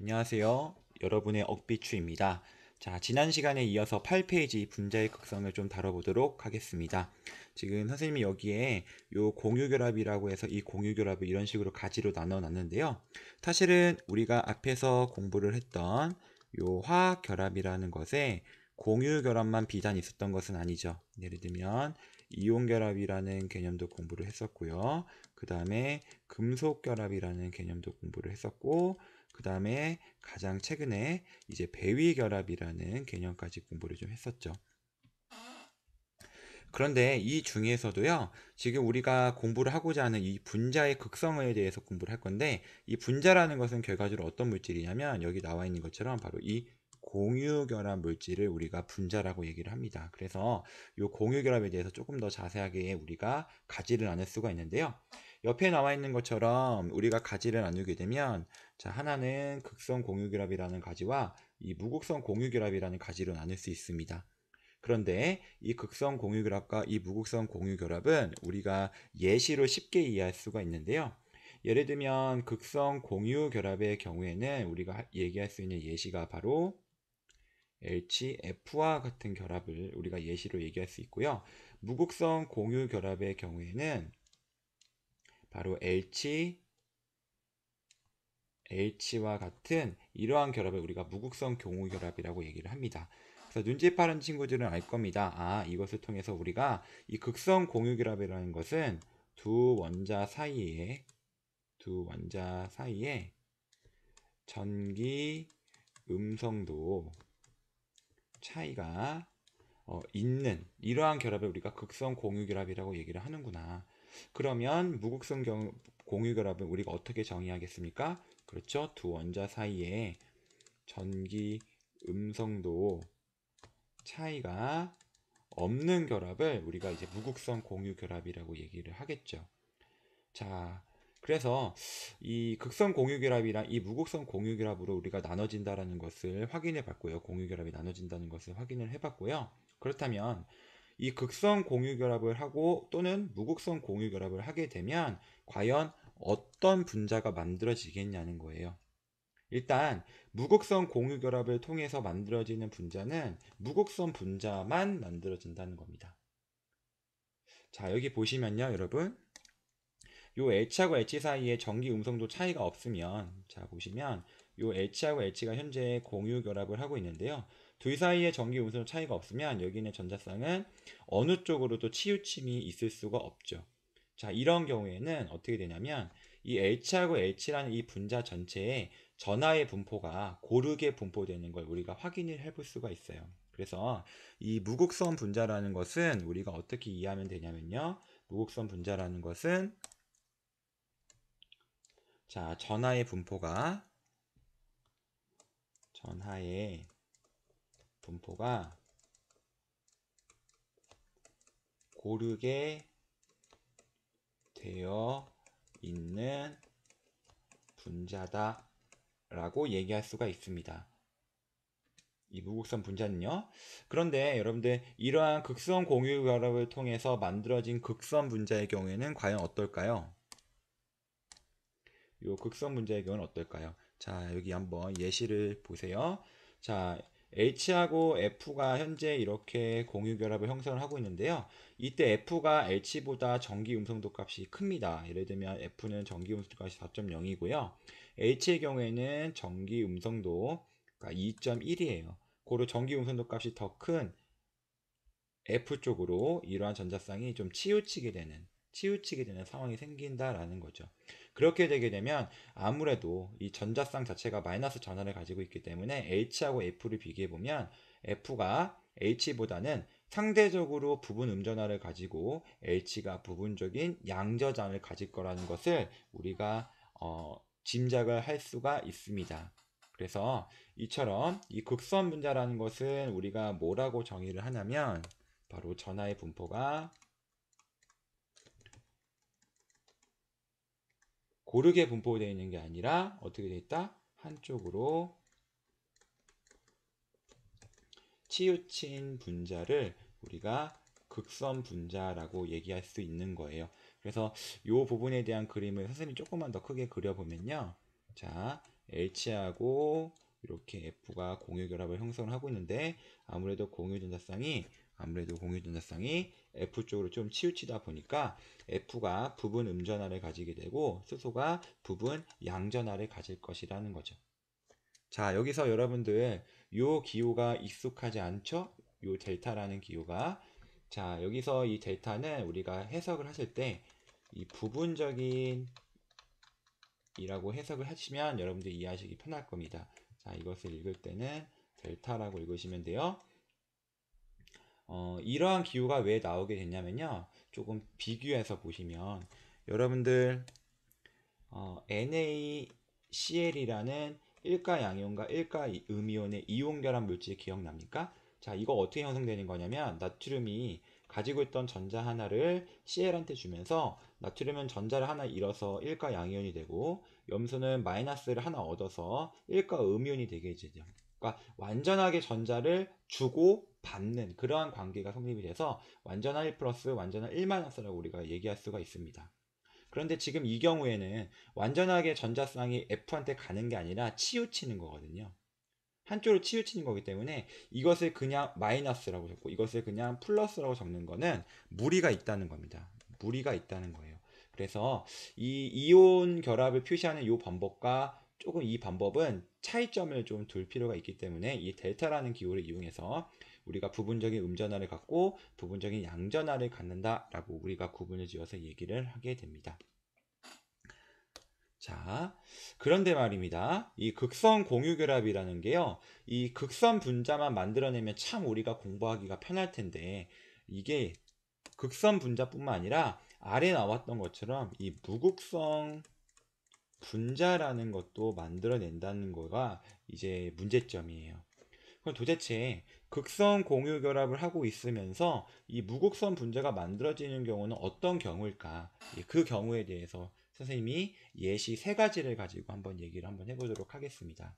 안녕하세요. 여러분의 억비추입니다. 자, 지난 시간에 이어서 8페이지 분자의 극성을 좀 다뤄보도록 하겠습니다. 지금 선생님이 여기에 요 공유결합이라고 해서 이 공유결합을 이런 식으로 가지로 나눠 놨는데요. 사실은 우리가 앞에서 공부를 했던 요 화학결합이라는 것에 공유결합만 비단 있었던 것은 아니죠. 예를 들면 이온결합이라는 개념도 공부를 했었고요. 그 다음에 금속결합이라는 개념도 공부를 했었고, 그 다음에 가장 최근에 이제 배위결합이라는 개념까지 공부를 좀 했었죠. 그런데 이 중에서도요, 지금 우리가 공부를 하고자 하는 이 분자의 극성에 대해서 공부를 할 건데, 이 분자라는 것은 결과적으로 어떤 물질이냐면, 여기 나와 있는 것처럼 바로 이 공유결합 물질을 우리가 분자라고 얘기를 합니다. 그래서 이 공유결합에 대해서 조금 더 자세하게 우리가 가지를 나눌 수가 있는데요. 옆에 나와 있는 것처럼 우리가 가지를 나누게 되면, 자, 하나는 극성 공유결합이라는 가지와 이 무극성 공유결합이라는 가지로 나눌 수 있습니다. 그런데 이 극성 공유결합과 이 무극성 공유결합은 우리가 예시로 쉽게 이해할 수가 있는데요. 예를 들면 극성 공유결합의 경우에는 우리가 얘기할 수 있는 예시가 바로 LCF와 같은 결합을 우리가 예시로 얘기할 수 있고요. 무극성 공유결합의 경우에는 바로 H와 같은 이러한 결합을 우리가 무극성 공유결합이라고 얘기를 합니다. 그래서 눈치 빠른 친구들은 알 겁니다. 아, 이것을 통해서 우리가 이 극성 공유결합이라는 것은 두 원자 사이에 전기 음성도 차이가 있는 이러한 결합을 우리가 극성 공유결합이라고 얘기를 하는구나. 그러면 무극성 공유결합은 우리가 어떻게 정의하겠습니까? 그렇죠. 두 원자 사이에 전기 음성도 차이가 없는 결합을 우리가 이제 무극성 공유결합이라고 얘기를 하겠죠. 자, 그래서 이 극성 공유결합이랑 이 무극성 공유결합으로 우리가 나눠진다라는 것을 확인해 봤고요. 공유결합이 나눠진다는 것을 확인을 해 봤고요. 그렇다면 이 극성 공유결합을 하고 또는 무극성 공유결합을 하게 되면 과연 어떤 분자가 만들어지겠냐는 거예요. 일단 무극성 공유결합을 통해서 만들어지는 분자는 무극성 분자만 만들어진다는 겁니다. 자, 여기 보시면요, 여러분. 요 H하고 H 사이에 전기 음성도 차이가 없으면, 자, 보시면 요 H하고 H가 현재 공유결합을 하고 있는데요. 둘 사이에 전기 음성 차이가 없으면 여기 있는 전자쌍은 어느 쪽으로도 치우침이 있을 수가 없죠. 자, 이런 경우에는 어떻게 되냐면 이 H하고 H라는 이 분자 전체에 전하의 분포가 고르게 분포되는 걸 우리가 확인을 해볼 수가 있어요. 그래서 이 무극성 분자라는 것은 우리가 어떻게 이해하면 되냐면요. 무극성 분자라는 것은 자, 전하의 분포가 고르게 되어 있는 분자다 라고 얘기할 수가 있습니다. 이 무극성 분자는요. 그런데 여러분들 이러한 극성 공유 결합을 통해서 만들어진 극성 분자의 경우에는 과연 어떨까요? 이 극성 분자의 경우는 어떨까요? 자, 여기 한번 예시를 보세요. 자, H하고 F가 현재 이렇게 공유 결합을 형성을 하고 있는데요. 이때 F가 H보다 전기 음성도 값이 큽니다. 예를 들면 F는 전기 음성도 값이 4.0이고요. H의 경우에는 전기 음성도가 2.1이에요. 고로 전기 음성도 값이 더 큰 F 쪽으로 이러한 전자쌍이 좀 치우치게 되는 상황이 생긴다라는 거죠. 그렇게 되게 되면 아무래도 이 전자쌍 자체가 마이너스 전하를 가지고 있기 때문에 H하고 F를 비교해 보면 F가 H보다는 상대적으로 부분 음전하를 가지고 H가 부분적인 양저장을 가질 거라는 것을 우리가 짐작을 할 수가 있습니다. 그래서 이처럼 이 극선 분자라는 것은 우리가 뭐라고 정의를 하냐면 바로 전하의 분포가 고르게 분포되어 있는 게 아니라 어떻게 되어 있다? 한쪽으로 치우친 분자를 우리가 극선 분자라고 얘기할 수 있는 거예요. 그래서 이 부분에 대한 그림을 선생님이 조금만 더 크게 그려보면요. 자, H하고 이렇게 F가 공유결합을 형성하고 있는데 아무래도 공유전자쌍이 F 쪽으로 좀 치우치다 보니까 F가 부분 음전하를 가지게 되고 수소가 부분 양전하를 가질 것이라는 거죠. 자, 여기서 여러분들 요 기호가 익숙하지 않죠? 요 델타라는 기호가. 자, 여기서 이 델타는 우리가 해석을 하실 때 이 부분적인 이라고 해석을 하시면 여러분들 이해하시기 편할 겁니다. 자, 이것을 읽을 때는 델타라고 읽으시면 돼요. 이러한 기호가 왜 나오게 됐냐면요. 조금 비교해서 보시면 여러분들 NaCl이라는 1가 양이온과 1가 음이온의 이온 결합 물질 기억납니까? 자, 이거 어떻게 형성되는 거냐면 나트륨이 가지고 있던 전자 하나를 Cl한테 주면서 나트륨은 전자를 하나 잃어서 1가 양이온이 되고 염소는 마이너스를 하나 얻어서 1가 음이온이 되게 되죠. 그러니까 완전하게 전자를 주고 받는 그러한 관계가 성립이 돼서 완전한 1 플러스 완전한 1 마이너스라고 우리가 얘기할 수가 있습니다. 그런데 지금 이 경우에는 완전하게 전자쌍이 F한테 가는 게 아니라 치우치는 거거든요. 한쪽으로 치우치는 거기 때문에 이것을 그냥 마이너스라고 적고 이것을 그냥 플러스라고 적는 거는 무리가 있다는 겁니다. 무리가 있다는 거예요. 그래서 이 이온 결합을 표시하는 이 방법과 조금 이 방법은 차이점을 좀 둘 필요가 있기 때문에 이 델타라는 기호를 이용해서 우리가 부분적인 음전하를 갖고 부분적인 양전하를 갖는다라고 우리가 구분을 지어서 얘기를 하게 됩니다. 자, 그런데 말입니다. 이 극성 공유결합이라는 게요. 이 극성 분자만 만들어내면 참 우리가 공부하기가 편할 텐데 이게 극성 분자뿐만 아니라 아래 나왔던 것처럼 이 무극성 분자라는 것도 만들어낸다는 거가 이제 문제점이에요. 그럼 도대체 극성 공유 결합을 하고 있으면서 이 무극성 분자가 만들어지는 경우는 어떤 경우일까? 그 경우에 대해서 선생님이 예시 3가지를 가지고 한번 얘기를 한번 해보도록 하겠습니다.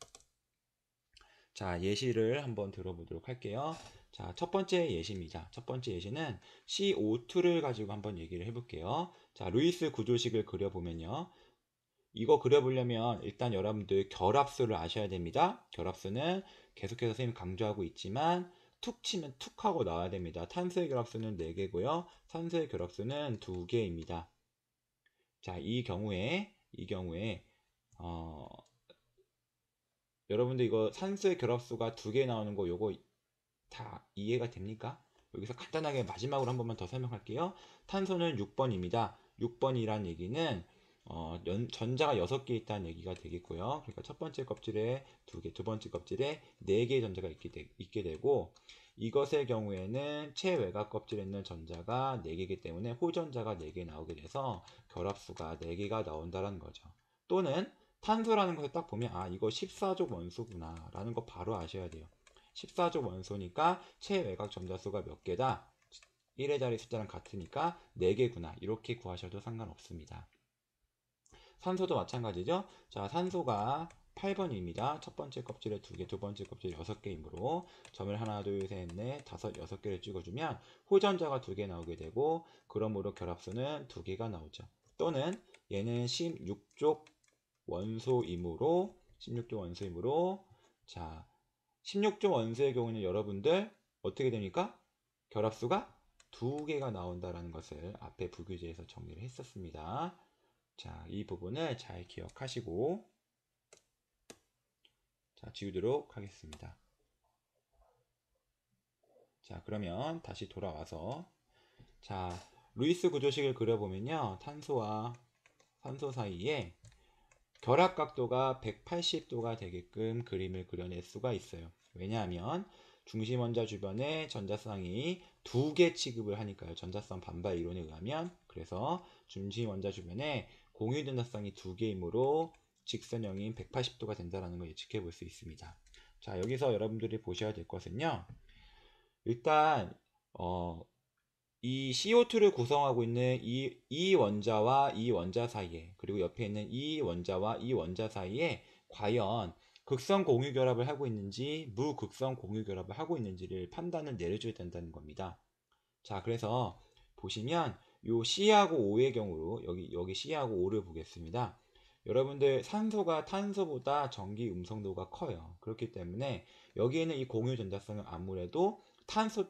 자, 예시를 한번 들어보도록 할게요. 자, 첫 번째 예시입니다. 첫 번째 예시는 CO2를 가지고 한번 얘기를 해볼게요. 자, 루이스 구조식을 그려보면요. 이거 그려보려면 일단 여러분들 결합수를 아셔야 됩니다. 결합수는 계속해서 선생님이 강조하고 있지만 툭 치면 툭 하고 나와야 됩니다. 탄소의 결합수는 4개고요. 산소의 결합수는 2개입니다. 자, 이 경우에 여러분들 이거 산소의 결합수가 2개 나오는 거 요거 다 이해가 됩니까? 여기서 간단하게 마지막으로 한 번만 더 설명할게요. 탄소는 6번입니다. 6번이란 얘기는 전자가 6개 있다는 얘기가 되겠고요. 그러니까 첫 번째 껍질에 2개, 두 번째 껍질에 4개의 전자가 있게 되고 이것의 경우에는 최외곽 껍질에 있는 전자가 4개이기 때문에 호전자가 4개 나오게 돼서 결합수가 4개가 나온다는 거죠. 또는 탄소라는 것을 딱 보면 아 이거 14족 원소구나 라는 거 바로 아셔야 돼요. 14족 원소니까 최외곽 전자수가 몇 개다? 1의 자리 숫자랑 같으니까 4개구나 이렇게 구하셔도 상관없습니다. 산소도 마찬가지죠. 자, 산소가 8번입니다. 첫 번째 껍질에 2개, 두 번째 껍질에 6개이므로 점을 하나, 둘, 셋, 넷, 다섯, 6개를 찍어주면 호전자가 2개 나오게 되고 그러므로 결합수는 2개가 나오죠. 또는 얘는 16족 원소이므로 자, 16족 원소의 경우는 여러분들 어떻게 됩니까? 결합수가 2개가 나온다는 것을 앞에 부교재에서 정리를 했었습니다. 자, 이 부분을 잘 기억하시고 자, 지우도록 하겠습니다. 자, 그러면 다시 돌아와서 자, 루이스 구조식을 그려보면요. 탄소와 산소 사이에 결합 각도가 180도가 되게끔 그림을 그려낼 수가 있어요. 왜냐하면 중심 원자 주변에 전자쌍이 2개 취급을 하니까요. 전자쌍 반발 이론에 의하면 그래서 중심 원자 주변에 공유 전자쌍이 2개이므로 직선형인 180도가 된다는 걸 예측해 볼 수 있습니다. 자, 여기서 여러분들이 보셔야 될 것은요. 일단 이 CO2를 구성하고 있는 이 원자와 이 원자 사이에 그리고 옆에 있는 이 원자와 이 원자 사이에 과연 극성 공유 결합을 하고 있는지 무극성 공유 결합을 하고 있는지를 판단을 내려줘야 된다는 겁니다. 자, 그래서 보시면 요 C하고 O의 경우로 여기 C하고 O를 보겠습니다. 여러분들 산소가 탄소보다 전기 음성도가 커요. 그렇기 때문에 여기에는 이 공유 전자성은 아무래도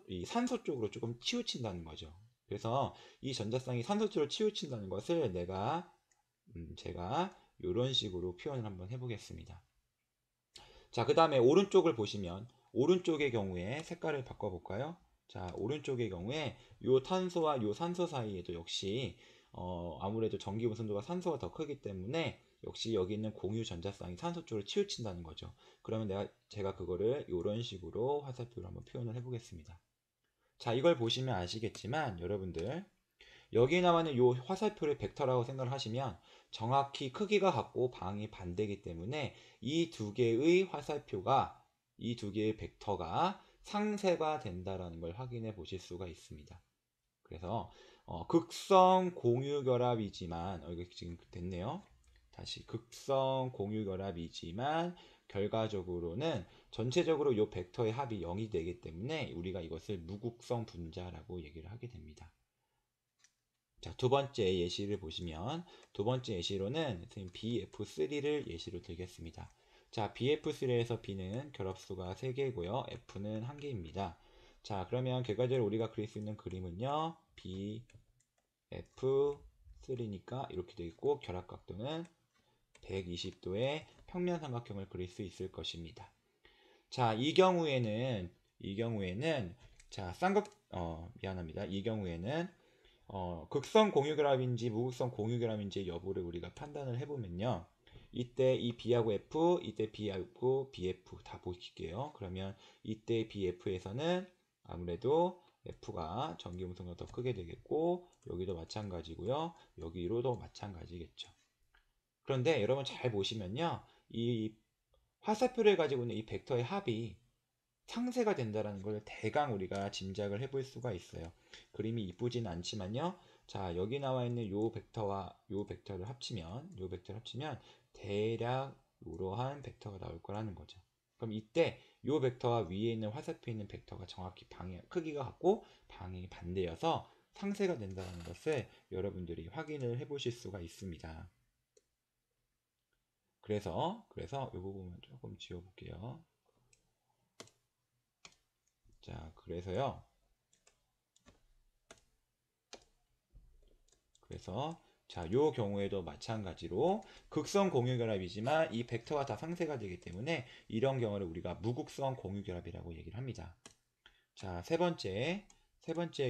이 산소 쪽으로 조금 치우친다는 거죠. 그래서 이 전자성이 산소 쪽으로 치우친다는 것을 제가 이런 식으로 표현을 한번 해보겠습니다. 자, 그 다음에 오른쪽을 보시면 오른쪽의 경우에 색깔을 바꿔볼까요? 자, 오른쪽의 경우에 요 탄소와 요 산소 사이에도 역시 아무래도 전기 분선도가 산소가 더 크기 때문에 역시 여기 있는 공유 전자쌍이 산소 쪽으로 치우친다는 거죠. 그러면 제가 그거를 이런 식으로 화살표로 한번 표현을 해보겠습니다. 자, 이걸 보시면 아시겠지만 여러분들 여기 나와 있는 이 화살표를 벡터라고 생각을 하시면 정확히 크기가 같고 방향이 반대이기 때문에 이 두 개의 화살표가 이 두 개의 벡터가 상쇄가 된다라는 걸 확인해 보실 수가 있습니다. 그래서 극성 공유 결합이지만 이거 지금 됐네요. 다시 극성 공유 결합이지만 결과적으로는 전체적으로 이 벡터의 합이 0이 되기 때문에 우리가 이것을 무극성 분자라고 얘기를 하게 됩니다. 자, 두 번째 예시를 보시면 두 번째 예시로는 선생님 BF3를 예시로 들겠습니다. 자, BF3에서 B는 결합수가 3개고요. F는 1개입니다. 자, 그러면 결과적으로 우리가 그릴 수 있는 그림은요. BF3니까 이렇게 되어 있고 결합각도는 120도의 평면 삼각형을 그릴 수 있을 것입니다. 자, 이 경우에는 자, 미안합니다. 이 경우에는 극성 공유결합인지 무극성 공유결합인지 여부를 우리가 판단을 해보면요. 이때 이 B하고 F, 이때 B하고 BF 다 보실게요. 그러면 이때 BF에서는 아무래도 F가 전기 음성도가 더 크게 되겠고 여기도 마찬가지고요. 여기로도 마찬가지겠죠. 그런데 여러분 잘 보시면요. 이 화살표를 가지고 있는 이 벡터의 합이 상쇄가 된다는 걸 대강 우리가 짐작을 해볼 수가 있어요. 그림이 이쁘진 않지만요. 자, 여기 나와 있는 요 벡터와 요 벡터를 합치면 대략 이러한 벡터가 나올 거라는 거죠. 그럼 이때 요 벡터와 위에 있는 화살표에 있는 벡터가 정확히 방향 크기가 같고 방향이 반대여서 상쇄가 된다는 것을 여러분들이 확인을 해보실 수가 있습니다. 그래서 이 부분을 조금 지워볼게요. 자, 그래서 자, 요 경우에도 마찬가지로 극성 공유결합이지만 이 벡터가 다 상쇄가 되기 때문에 이런 경우를 우리가 무극성 공유결합이라고 얘기를 합니다. 자, 세 번째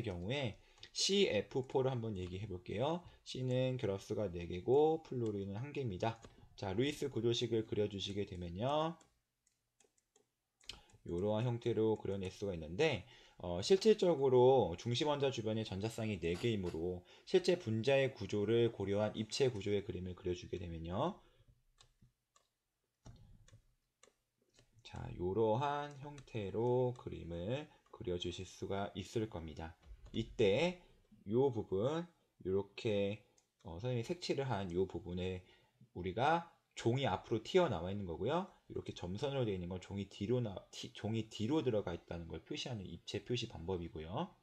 경우에 CF4를 한번 얘기해 볼게요. C는 결합수가 4개고 플로리는 1개입니다. 자, 루이스 구조식을 그려주시게 되면요. 이러한 형태로 그려낼 수가 있는데 실질적으로 중심원자 주변에 전자쌍이 4개이므로 실제 분자의 구조를 고려한 입체 구조의 그림을 그려주게 되면요. 자, 이러한 형태로 그림을 그려주실 수가 있을 겁니다. 이때 이 부분 이렇게 선생님이 색칠을 한 이 부분에 우리가 종이 앞으로 튀어나와 있는 거고요. 이렇게 점선으로 되어 있는 건 종이 뒤로 들어가 있다는 걸 표시하는 입체 표시 방법이고요.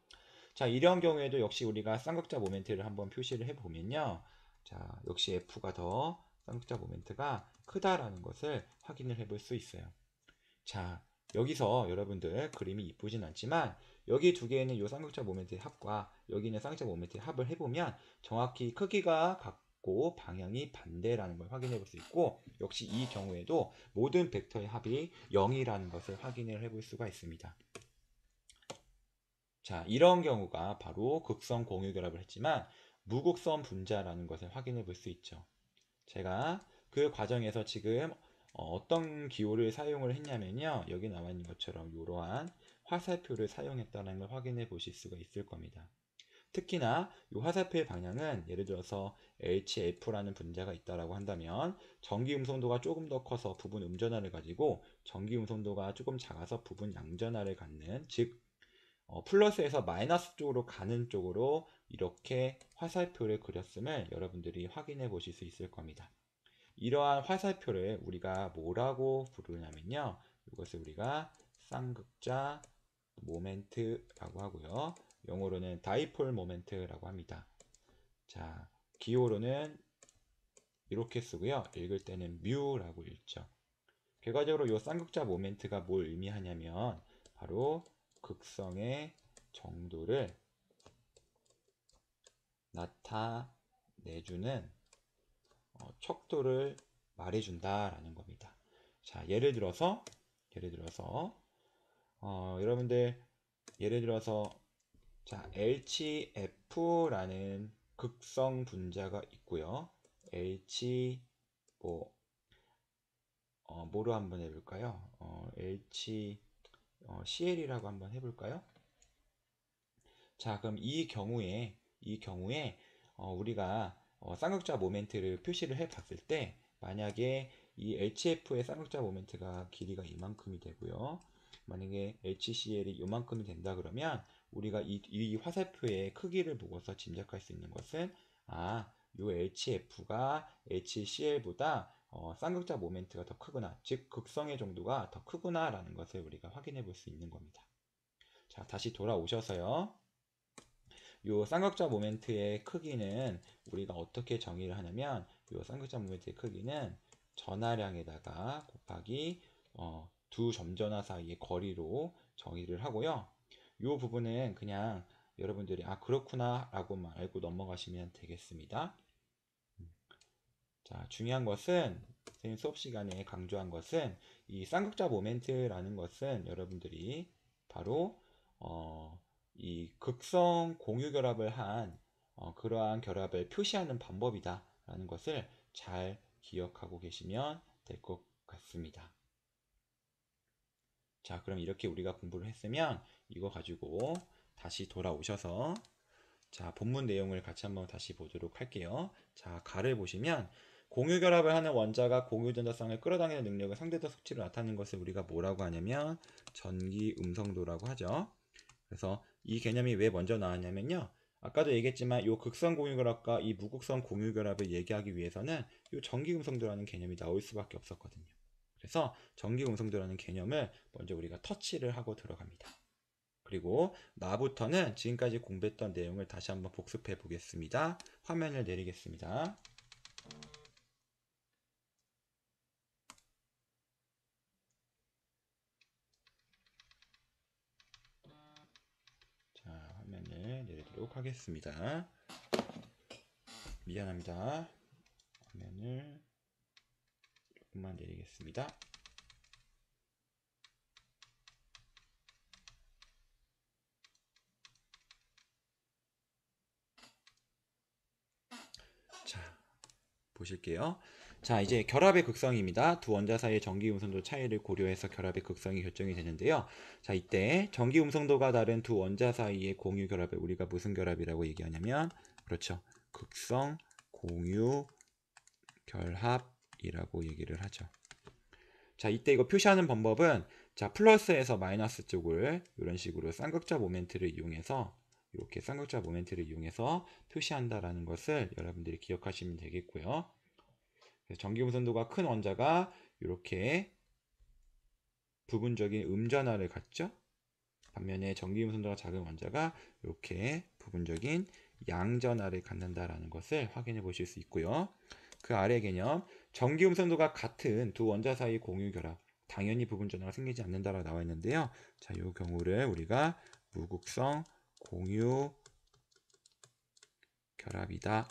자, 이런 경우에도 역시 우리가 쌍극자 모멘트를 한번 표시를 해보면요. 자, 역시 F가 더 쌍극자 모멘트가 크다라는 것을 확인을 해볼 수 있어요. 자, 여기서 여러분들 그림이 이쁘진 않지만 여기 두 개에는 이 쌍극자 모멘트의 합과 여기 있는 쌍극자 모멘트의 합을 해보면 정확히 크기가 같고 방향이 반대라는 걸 확인해 볼 수 있고 역시 이 경우에도 모든 벡터의 합이 0이라는 것을 확인을 해볼 수가 있습니다. 자, 이런 경우가 바로 극성 공유결합을 했지만 무극성 분자라는 것을 확인해 볼 수 있죠. 제가 그 과정에서 지금 어떤 기호를 사용을 했냐면요. 여기 나와 있는 것처럼 이러한 화살표를 사용했다는 걸 확인해 보실 수가 있을 겁니다. 특히나 이 화살표의 방향은 예를 들어서 HF라는 분자가 있다라고 한다면 전기 음성도가 조금 더 커서 부분 음전하를 가지고 전기 음성도가 조금 작아서 부분 양전하를 갖는 즉 플러스에서 마이너스 쪽으로 가는 쪽으로 이렇게 화살표를 그렸음을 여러분들이 확인해 보실 수 있을 겁니다. 이러한 화살표를 우리가 뭐라고 부르냐면요. 이것을 우리가 쌍극자 모멘트라고 하고요. 영어로는 다이폴 모멘트라고 합니다. 자, 기호로는 이렇게 쓰고요. 읽을 때는 뮤라고 읽죠. 결과적으로 이 쌍극자 모멘트가 뭘 의미하냐면 바로 극성의 정도를 나타내주는 척도를 말해준다라는 겁니다. 자, 예를 들어서 여러분들 예를 들어서 자, LCF라는 극성 분자가 있고요. LC 뭐로 한번 해볼까요? CL이라고 한번 해볼까요? 자, 그럼 이 경우에 우리가 쌍극자 모멘트를 표시를 해 봤을 때 만약에 이 HF의 쌍극자 모멘트가 길이가 이만큼이 되고요. 만약에 HCl이 이만큼이 된다 그러면 우리가 이 화살표의 크기를 보고서 짐작할 수 있는 것은 요 HF가 HCl보다 쌍극자 모멘트가 더 크구나, 즉 극성의 정도가 더 크구나 라는 것을 우리가 확인해 볼 수 있는 겁니다. 자, 다시 돌아오셔서요. 요 쌍극자 모멘트의 크기는 우리가 어떻게 정의를 하냐면 요 쌍극자 모멘트의 크기는 전하량에다가 곱하기 두 점전화 사이의 거리로 정의를 하고요. 요 부분은 그냥 여러분들이 그렇구나 라고만 알고 넘어가시면 되겠습니다. 자, 중요한 것은 선생님 수업 시간에 강조한 것은 이 쌍극자 모멘트라는 것은 여러분들이 바로 이 극성 공유 결합을 한 그러한 결합을 표시하는 방법이다 라는 것을 잘 기억하고 계시면 될 것 같습니다. 자, 그럼 이렇게 우리가 공부를 했으면 이거 가지고 다시 돌아오셔서 자, 본문 내용을 같이 한번 다시 보도록 할게요. 자, 가를 보시면 공유 결합을 하는 원자가 공유 전자성을 끌어당기는 능력을 상대적 수치로 나타내는 것을 우리가 뭐라고 하냐면 전기 음성도라고 하죠. 그래서 이 개념이 왜 먼저 나왔냐면요. 아까도 얘기했지만 이 극성 공유 결합과 이 무극성 공유 결합을 얘기하기 위해서는 이 전기 음성도라는 개념이 나올 수밖에 없었거든요. 그래서 전기 음성도라는 개념을 먼저 우리가 터치를 하고 들어갑니다. 그리고 나부터는 지금까지 공부했던 내용을 다시 한번 복습해 보겠습니다. 화면을 내리겠습니다. 자, 화면을 내리도록 하겠습니다. 미안합니다. 화면을 조금만 내리겠습니다. 자, 보실게요. 자, 이제 결합의 극성입니다. 두 원자 사이의 전기 음성도 차이를 고려해서 결합의 극성이 결정이 되는데요. 자, 이때 전기 음성도가 다른 두 원자 사이의 공유 결합을 우리가 무슨 결합이라고 얘기하냐면 그렇죠. 극성 공유 결합이라고 얘기를 하죠. 자, 이때 이거 표시하는 방법은 자, 플러스에서 마이너스 쪽을 이런 식으로 쌍극자 모멘트를 이용해서 이렇게 쌍극자 모멘트를 이용해서 표시한다라는 것을 여러분들이 기억하시면 되겠고요. 전기 음성도가 큰 원자가 이렇게 부분적인 음전하를 갖죠. 반면에 전기 음성도가 작은 원자가 이렇게 부분적인 양전하를 갖는다라는 것을 확인해 보실 수 있고요. 그 아래 개념, 전기 음성도가 같은 두 원자 사이 공유 결합, 당연히 부분 전하가 생기지 않는다라고 나와 있는데요. 자, 이 경우를 우리가 무극성 공유 결합이다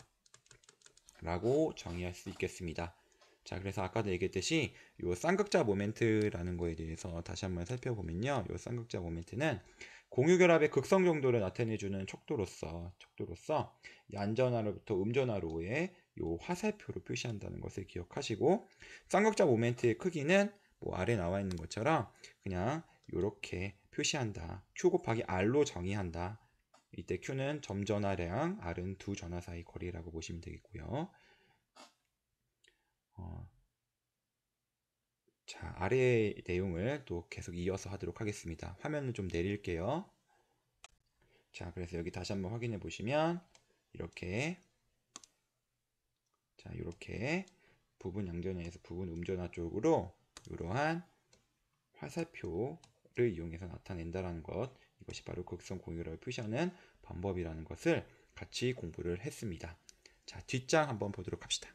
라고 정의할 수 있겠습니다. 자, 그래서 아까도 얘기했듯이 이 쌍극자 모멘트라는 거에 대해서 다시 한번 살펴보면요. 이 쌍극자 모멘트는 공유 결합의 극성 정도를 나타내주는 척도로서 얀전하로부터 음전하로의 이 화살표로 표시한다는 것을 기억하시고, 쌍극자 모멘트의 크기는 뭐 아래 나와 있는 것처럼 그냥 이렇게 표시한다. Q 곱하기 R로 정의한다. 이때 Q는 점전하량, R은 두 전하 사이 거리라고 보시면 되겠고요. 자, 아래의 내용을 또 계속 이어서 하도록 하겠습니다. 화면을 좀 내릴게요. 자, 그래서 여기 다시 한번 확인해 보시면 이렇게 자, 이렇게 부분 양전화에서 부분 음전화 쪽으로 이러한 화살표를 이용해서 나타낸다라는 것, 이것이 바로 극성 공유를 표시하는 방법이라는 것을 같이 공부를 했습니다. 자, 뒷장 한번 보도록 합시다.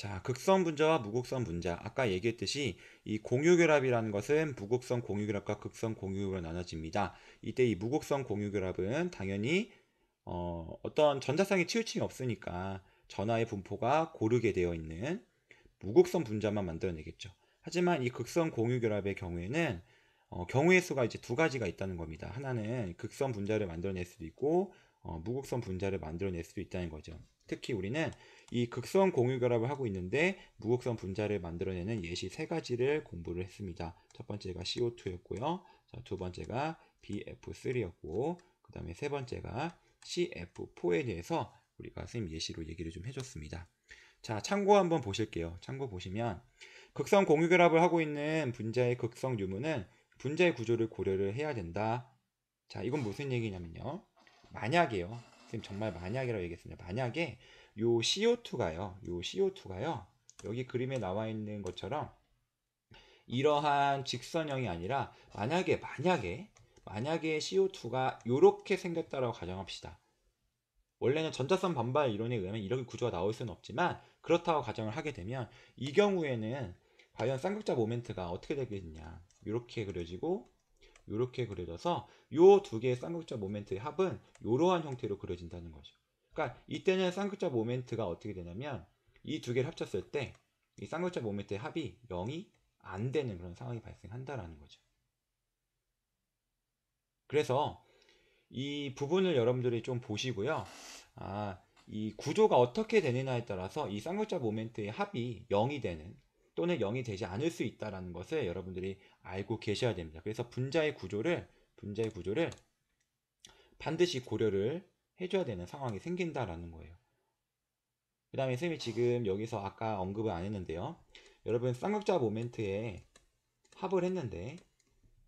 자, 극성 분자와 무극성 분자. 아까 얘기했듯이 이 공유결합이라는 것은 무극성 공유결합과 극성 공유결합으로 나눠집니다. 이때 이 무극성 공유결합은 당연히 어떤 전자쌍의 치우침이 없으니까 전하의 분포가 고르게 되어 있는 무극성 분자만 만들어내겠죠. 하지만 이 극성 공유결합의 경우에는 경우의 수가 이제 두 가지가 있다는 겁니다. 하나는 극성 분자를 만들어낼 수도 있고 무극성 분자를 만들어낼 수도 있다는 거죠. 특히 우리는 이 극성 공유결합을 하고 있는데 무극성 분자를 만들어내는 예시 세 가지를 공부를 했습니다. 첫 번째가 CO2였고요. 두 번째가 BF3였고 그 다음에 세 번째가 CF4에 대해서 우리가 선생님 예시로 얘기를 좀 해줬습니다. 자, 참고 한번 보실게요. 참고 보시면 극성 공유결합을 하고 있는 분자의 극성 유무는 분자의 구조를 고려를 해야 된다. 자, 이건 무슨 얘기냐면요. 만약에요. 선생님 정말 만약이라고 얘기했습니다. 만약에 요 CO2가요. 여기 그림에 나와 있는 것처럼 이러한 직선형이 아니라 만약에 CO2가 이렇게 생겼다라고 가정합시다. 원래는 전자선 반발 이론에 의하면 이렇게 구조가 나올 수는 없지만 그렇다고 가정을 하게 되면 이 경우에는 과연 쌍극자 모멘트가 어떻게 되겠냐. 이렇게 그려지고 이렇게 그려져서 요 두 개의 쌍극자 모멘트의 합은 이러한 형태로 그려진다는 거죠. 그러니까 이때는 쌍극자 모멘트가 어떻게 되냐면 이 두 개를 합쳤을 때 이 쌍극자 모멘트의 합이 0이 안 되는 그런 상황이 발생한다라는 거죠. 그래서 이 부분을 여러분들이 좀 보시고요. 이 구조가 어떻게 되느냐에 따라서 이 쌍극자 모멘트의 합이 0이 되는 또는 0이 되지 않을 수 있다는 것을 여러분들이 알고 계셔야 됩니다. 그래서 분자의 구조를 반드시 고려를 해줘야 되는 상황이 생긴다라는 거예요. 그 다음에 쌤이 지금 여기서 아까 언급을 안 했는데요. 여러분 쌍극자 모멘트에 합을 했는데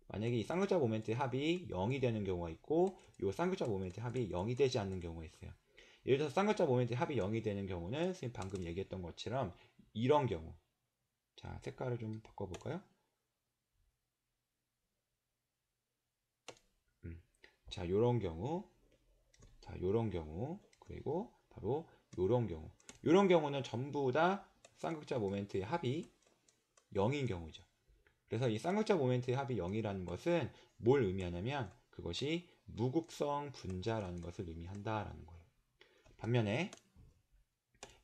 만약에 이 쌍극자 모멘트의 합이 0이 되는 경우가 있고 이 쌍극자 모멘트의 합이 0이 되지 않는 경우가 있어요. 예를 들어서 쌍극자 모멘트의 합이 0이 되는 경우는 선생님 방금 얘기했던 것처럼 이런 경우. 자, 색깔을 좀 바꿔볼까요? 자, 요런 경우. 자, 요런 경우. 그리고 바로 요런 경우. 요런 경우는 전부 다 쌍극자 모멘트의 합이 0인 경우죠. 그래서 이 쌍극자 모멘트의 합이 0이라는 것은 뭘 의미하냐면 그것이 무극성 분자라는 것을 의미한다라는 거예요. 반면에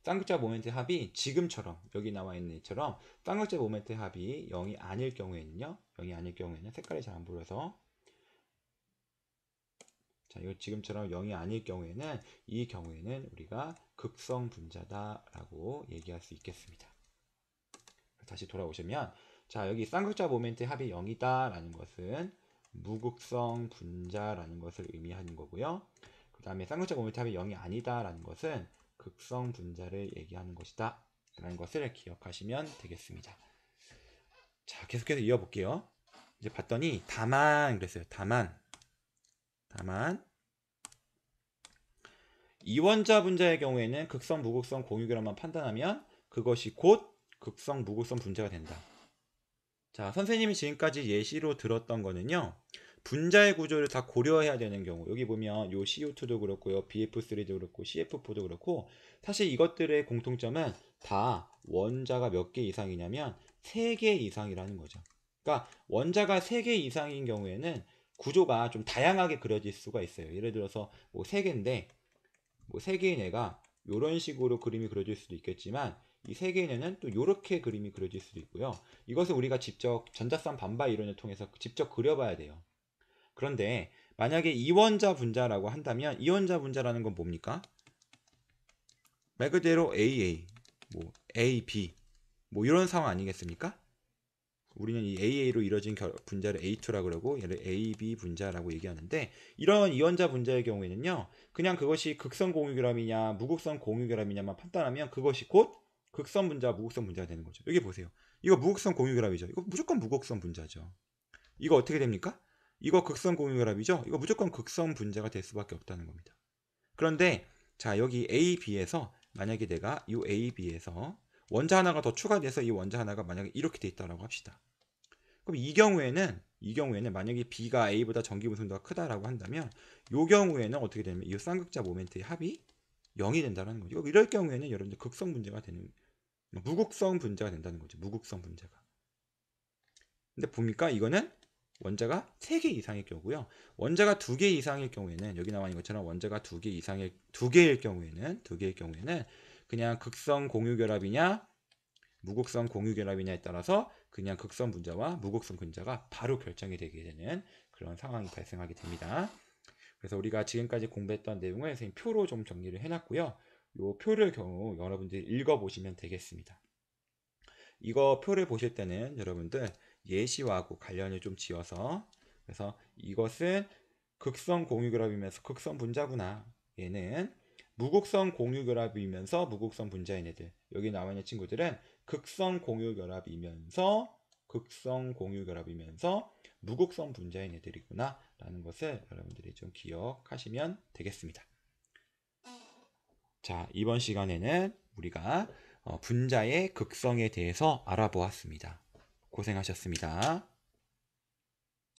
쌍극자 모멘트의 합이 지금처럼 여기 나와 있는 이처럼 쌍극자 모멘트의 합이 0이 아닐 경우에는요. 0이 아닐 경우에는 색깔이 잘 안 보여서 자, 이거 지금처럼 0이 아닐 경우에는 이 경우에는 우리가 극성 분자다라고 얘기할 수 있겠습니다. 다시 돌아오시면 자, 여기 쌍극자 모멘트의 합이 0이다 라는 것은 무극성 분자라는 것을 의미하는 거고요. 그 다음에 쌍극자 모멘트 합이 0이 아니다 라는 것은 극성 분자를 얘기하는 것이다 라는 것을 기억하시면 되겠습니다. 자, 계속해서 이어볼게요. 이제 봤더니 다만 그랬어요. 다만 이원자 분자의 경우에는 극성 무극성 공유결합만 판단하면 그것이 곧 극성 무극성 분자가 된다. 자, 선생님이 지금까지 예시로 들었던 거는요. 분자의 구조를 다 고려해야 되는 경우 여기 보면 요 CO2도 그렇고요. BF3도 그렇고 CF4도 그렇고 사실 이것들의 공통점은 다 원자가 몇 개 이상이냐면 3개 이상이라는 거죠. 그러니까 원자가 3개 이상인 경우에는 구조가 좀 다양하게 그려질 수가 있어요. 예를 들어서 뭐 3개인데 뭐 3개의 애가 이런 식으로 그림이 그려질 수도 있겠지만 이 3개의 애는 또 이렇게 그림이 그려질 수도 있고요. 이것을 우리가 직접 전자쌍 반발 이론을 통해서 직접 그려봐야 돼요. 그런데 만약에 이원자 분자라고 한다면 이원자 분자라는 건 뭡니까? 말 그대로 AA, 뭐 AB 뭐 이런 상황 아니겠습니까? 우리는 이 AA로 이루어진 분자를 A2라고 그러고 얘를 AB 분자라고 얘기하는데 이런 이원자 분자의 경우에는요. 그냥 그것이 극성 공유결합이냐 무극성 공유결합이냐만 판단하면 그것이 곧 극성 분자 무극성 분자가 되는 거죠. 여기 보세요. 이거 무극성 공유결합이죠. 이거 무조건 무극성 분자죠. 이거 어떻게 됩니까? 이거 극성 공유결합이죠. 이거 무조건 극성 분자가 될 수밖에 없다는 겁니다. 그런데 자 여기 AB에서 만약에 내가 이 AB에서 원자 하나가 더 추가돼서 이 원자 하나가 만약에 이렇게 돼 있다라고 합시다. 그럼 이 경우에는 만약에 B가 A보다 전기 분성도가 크다라고 한다면 이 경우에는 어떻게 되냐면 이 쌍극자 모멘트의 합이 0이 된다는 거죠. 이럴 경우에는 여러분들 극성 분자가 되는 무극성 분자가 된다는 거죠. 무극성 분자가. 근데 봅니까? 이거는 원자가 3개 이상일 경우고요. 원자가 2개 이상일 경우에는 여기 나와 있는 것처럼 원자가 2개일 경우에는 그냥 극성 공유결합이냐 무극성 공유결합이냐에 따라서 그냥 극성 분자와 무극성 분자가 바로 결정이 되게 되는 그런 상황이 발생하게 됩니다. 그래서 우리가 지금까지 공부했던 내용을 선생님 표로 좀 정리를 해놨고요. 이 표를 경우 여러분들이 읽어보시면 되겠습니다. 이거 표를 보실 때는 여러분들 예시와하고 관련을 좀 지어서 그래서 이것은 극성 공유결합이면서 극성 분자구나. 얘는 무극성 공유결합이면서 무극성 분자인 애들. 여기 나와 있는 친구들은 극성 공유결합이면서 무극성 분자인 애들이구나 라는 것을 여러분들이 좀 기억하시면 되겠습니다. 자, 이번 시간에는 우리가 분자의 극성에 대해서 알아보았습니다. 고생하셨습니다.